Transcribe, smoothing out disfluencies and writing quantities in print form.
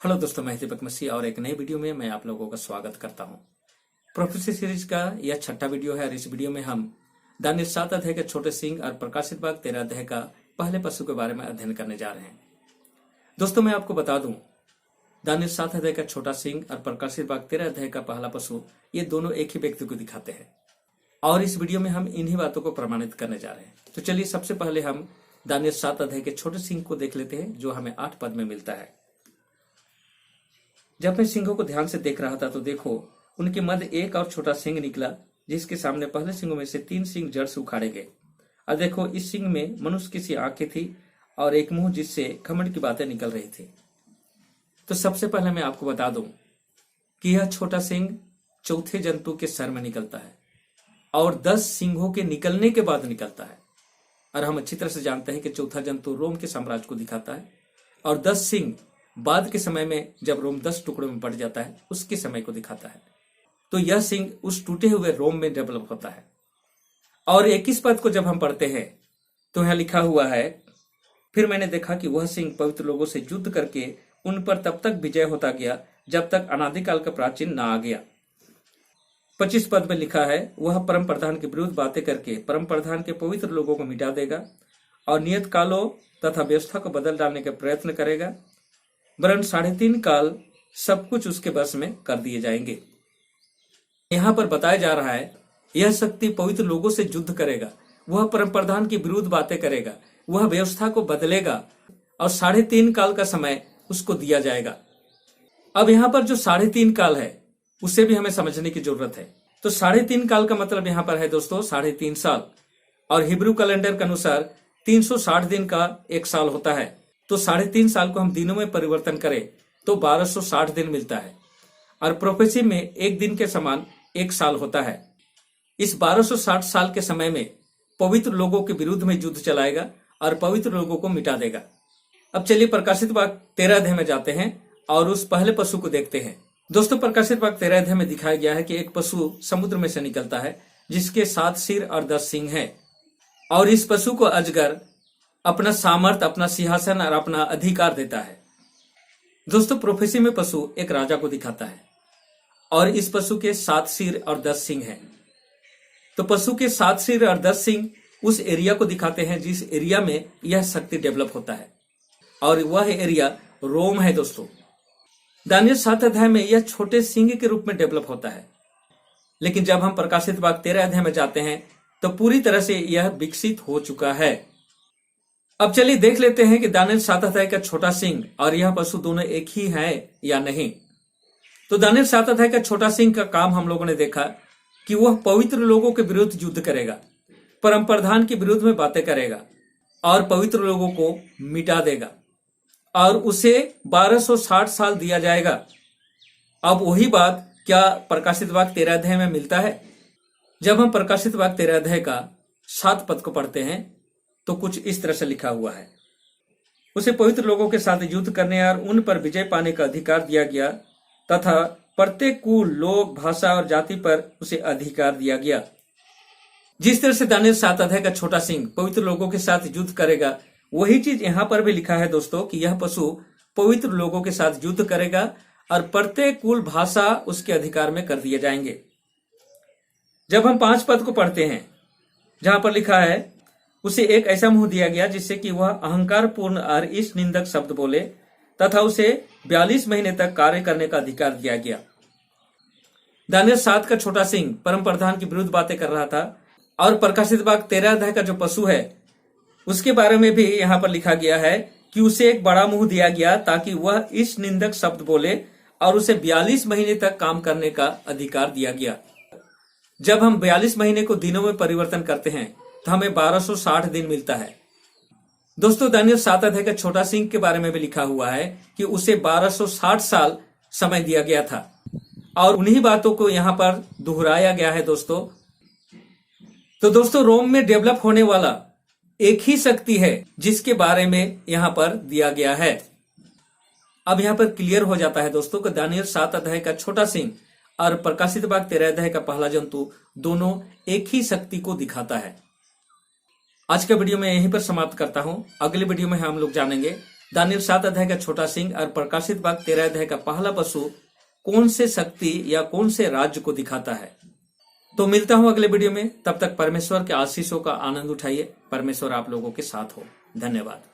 Hello दोस्तों, मैं दीपक मसीह और एक नई वीडियो में मैं आप लोगों का स्वागत करता हूं। प्रोफेसी सीरीज का यह छठा वीडियो है और इस वीडियो में हम दानियल 7 अध्याय के छोटे सिंह और प्रकाशित वाक्य 13 अध्याय का पहले पशु के बारे में अध्ययन करने जा रहे हैं। दोस्तों, मैं आपको बता दूं, दानियल 7 अध्याय का छोटा सिंह और प्रकाशित वाक्य 13 अध्याय का पहला पशु, ये दोनों एक ही व्यक्ति को दिखाते हैं और इस वीडियो में हम इन्हीं बातों को प्रमाणित करने जा रहे हैं। तो चलिए सबसे पहले हम दानियल 7 अध्याय के छोटे सिंह को देख लेते हैं, जो हमें 8 पद में मिलता है। जब मैं सिंहों को ध्यान से देख रहा था तो देखो, उनके मध्य एक और छोटा सिंह निकला, जिसके सामने पहले सिंहों में से 3 सिंह जड़ से उखाड़े गए। और देखो, इस सिंह में मनुष्य की सी आंखें थी और एक मुंह जिससे घमंड की बातें निकल रही थी। तो सबसे पहले मैं आपको बता दूं कि यह छोटा सिंह चौथे जंतु के सर में निकलता है और 10 सिंहों के निकलने के बाद निकलता है। और हम अच्छी तरह से जानते हैं कि चौथा जंतु रोम के साम्राज्य को दिखाता है और 10 सिंह बाद के समय में, जब रोम 10 टुकड़ों में बढ़ जाता है, उसके समय को दिखाता है। तो यह सिंह उस टूटे हुए रोम में डेवलप होता है। और 21 पद को जब हम पढ़ते हैं तो यहां लिखा हुआ है, फिर मैंने देखा कि वह सिंह पवित्र लोगों से युद्ध करके उन पर तब तक विजय होता गया जब तक अनादिकाल का प्राचीन ना आ गया। 25 पद में लिखा है, वह परम प्रधान के विरुद्ध बातें करके परम प्रधान के पवित्र लोगों को मिटा देगा और नियत कालों तथा व्यवस्था को बदल डालने का प्रयत्न करेगा, वरन 3.5 काल सब कुछ उसके बस में कर दिए जाएंगे। यहां पर बताया जा रहा है, यह शक्ति पवित्र लोगों से युद्ध करेगा, वह परम प्रधान के विरुद्ध बातें करेगा, वह व्यवस्था को बदलेगा और 3.5 काल का समय उसको दिया जाएगा। अब यहां पर जो 3.5 काल है, उसे भी हमें समझने की जरूरत है। तो 3.5 काल का मतलब यहां पर है दोस्तों 3.5 साल, और हिब्रू कैलेंडर के अनुसार 360 दिन का एक साल होता है। तो 3.5 साल को हम दिनों में परिवर्तन करें तो 1260 दिन मिलता है और प्रोफेसी में एक दिन के समान एक साल होता है। इस 1260 साल के समय में पवित्र लोगों के विरुद्ध में युद्ध चलाएगा और पवित्र लोगों को मिटा देगा। अब चलिए प्रकाशित वाक्य 13 अध्याय में जाते हैं और उस पहले पशु को देखते हैं। दोस्तों, प्रकाशित वाक्य 13 अध्याय में दिखाया गया है कि एक पशु समुद्र में से निकलता है, जिसके 7 सिर और 10 सिंग हैं, और इस पशु को अजगर अपना सामर्थ, अपना सिंहासन और अपना अधिकार देता है। दोस्तों, प्रोफेसी में पशु एक राजा को दिखाता है और इस पशु के 7 सिर और 10 सिंग हैं। तो पशु के 7 सिर और 10 सिंग उस एरिया को दिखाते हैं जिस एरिया में यह शक्ति डेवलप होता है, और वह एरिया रोम है। दोस्तों, दानियल 7 अध्याय में यह छोटे सिंह के रूप में डेवलप होता है, लेकिन जब हम प्रकाशित वाक्य 13 अध्याय में जाते हैं तो पूरी तरह से यह विकसित हो चुका है। अब चलिए देख लेते हैं कि दानियल 7 अध्याय का छोटा सिंह और यह पशु दोनों एक ही है या नहीं। तो दानियल 7 अध्याय का छोटा सिंह का काम हम लोगों ने देखा कि वह पवित्र लोगों के विरुद्ध युद्ध करेगा, परम प्रधान के विरुद्ध में बातें करेगा और पवित्र लोगों को मिटा देगा और उसे 1260 साल दिया जाएगा। अब वही बात क्या प्रकाशित वाक्य 13 अध्याय में मिलता है? जब हम प्रकाशित वाक्य 13 अध्याय का 7 पद को पढ़ते हैं तो कुछ इस तरह से लिखा हुआ है, उसे पवित्र लोगों के साथ युद्ध करने और उन पर विजय पाने का अधिकार दिया गया तथा प्रत्येक कुल, लोग, भाषा और जाति पर उसे अधिकार दिया गया। जिस तरह से दानियल 7 अध्याय का छोटा सिंह पवित्र लोगों के साथ युद्ध करेगा, वही चीज यहां पर भी लिखा है दोस्तों कि यह पशु पवित्र लोगों के साथ युद्ध करेगा और प्रत्येक कुल, भाषा उसके अधिकार में कर दिए जाएंगे। जब हम 5 पद को पढ़ते हैं, जहां पर लिखा है, उसे एक ऐसा मुंह दिया गया जिससे कि वह अहंकार पूर्ण और इस निंदक शब्द बोले तथा उसे 42 महीने तक कार्य करने का अधिकार दिया गया। दानियल 7 का छोटा सिंह परम प्रधान के विरुद्ध बातें कर रहा था और प्रकाशित वाक्य 13 अध्याय का जो पशु है, उसके बारे में भी यहां पर लिखा गया है कि उसे एक बड़ा मुंह दिया गया ताकि वह इस निंदक शब्द बोले और उसे 42 महीने तक काम करने का अधिकार दिया गया। जब हम 42 महीने को दिनों में परिवर्तन करते हैं तो हमें 1260 दिन मिलता है। दोस्तों, दानियल 7 अध्याय का छोटा सिंह के बारे में भी लिखा हुआ है कि उसे 1260 साल समय दिया गया था और उन्हीं बातों को यहां पर दोहराया गया है। तो दोस्तों, रोम में डेवलप होने वाला एक ही शक्ति है जिसके बारे में यहां पर दिया गया है। अब यहां पर क्लियर हो जाता है दोस्तों कि दानियल 7 अध्याय का छोटा सिंह और प्रकाशित वाक्य 13 अध्याय का पहला जंतु दोनों एक ही शक्ति को दिखाता है। आज का वीडियो मैं यहीं पर समाप्त करता हूं। अगले वीडियो में हम लोग जानेंगे दानियल 7 अध्याय का छोटा सिंह और प्रकाशित वाक्य 13 अध्याय का पहला पशु कौन से शक्ति या कौन से राज्य को दिखाता है। तो मिलता हूं अगले वीडियो में, तब तक परमेश्वर के आशीषों का आनंद उठाइए। परमेश्वर आप लोगों के साथ हो। धन्यवाद।